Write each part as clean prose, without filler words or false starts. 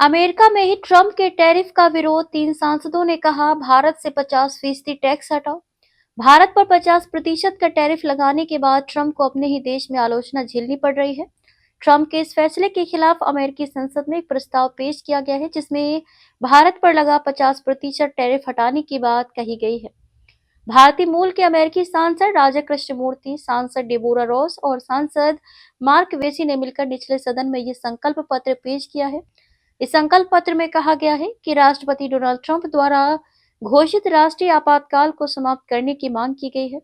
America में ही Trump के tariff का विरोध, 3 सांसदों ने कहा भारत से 50% टैक्स हटाओ। भारत पर 50% का टैरिफ लगाने के बाद ट्रंप को अपने ही देश में आलोचना झेलनी पड़ रही है। ट्रंप के इस फैसले के खिलाफ अमेरिकी संसद में एक प्रस्ताव पेश किया गया है, जिसमें भारत पर लगा 50% टैरिफ हटाने की बात कही गई है। भारतीय मूल के अमेरिकी सांसद राजा कृष्णमूर्ति, सांसद डेबोरा रॉस और सांसद मार्क वेसी ने मिलकर निचले सदन में ये संकल्प पत्र पेश किया है। इस संकल्प पत्र में कहा गया है कि राष्ट्रपति डोनाल्ड ट्रंप द्वारा घोषित राष्ट्रीय आपातकाल को समाप्त करने की मांग की गई है,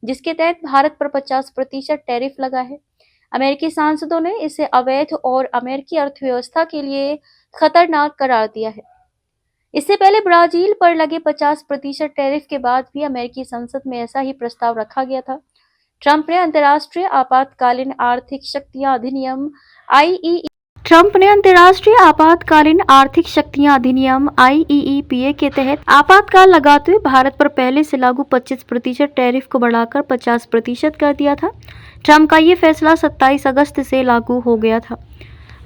जिसके तहत भारत पर 50% टैरिफ लगा है। अमेरिकी सांसदों ने इसे अवैध और अमेरिकी अर्थव्यवस्था के लिए खतरनाक करार दिया है। इससे पहले ब्राजील पर लगे 50% टैरिफ के बाद भी अमेरिकी संसद में ऐसा ही प्रस्ताव रखा गया था। ट्रंप ने अंतर्राष्ट्रीय आपातकालीन आर्थिक शक्तियां अधिनियम आईई ट्रंप ने अंतर्राष्ट्रीय आपातकालीन आर्थिक शक्तियां अधिनियम आईईईपीए के तहत आपातकाल लगाते हुए भारत पर पहले से लागू 25% टैरिफ को बढ़ाकर 50% कर दिया था। ट्रंप का ये फैसला 27 अगस्त से लागू हो गया था।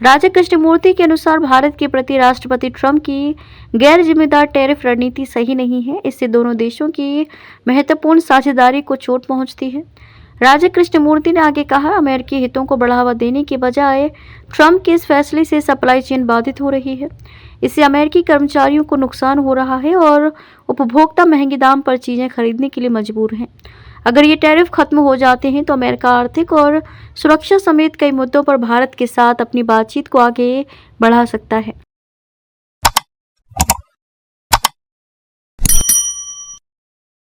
राजा कृष्णमूर्ति के अनुसार भारत के प्रति राष्ट्रपति ट्रंप की गैर जिम्मेदार टैरिफ रणनीति सही नहीं है। इससे दोनों देशों की महत्वपूर्ण साझेदारी को चोट पहुंचती है। राजा कृष्णमूर्ति ने आगे कहा, अमेरिकी हितों को बढ़ावा देने के बजाय ट्रंप के इस फैसले से सप्लाई चेन बाधित हो रही है। इससे अमेरिकी कर्मचारियों को नुकसान हो रहा है और उपभोक्ता महंगे दाम पर चीजें खरीदने के लिए मजबूर हैं। अगर ये टैरिफ खत्म हो जाते हैं तो अमेरिका आर्थिक और सुरक्षा समेत कई मुद्दों पर भारत के साथ अपनी बातचीत को आगे बढ़ा सकता है।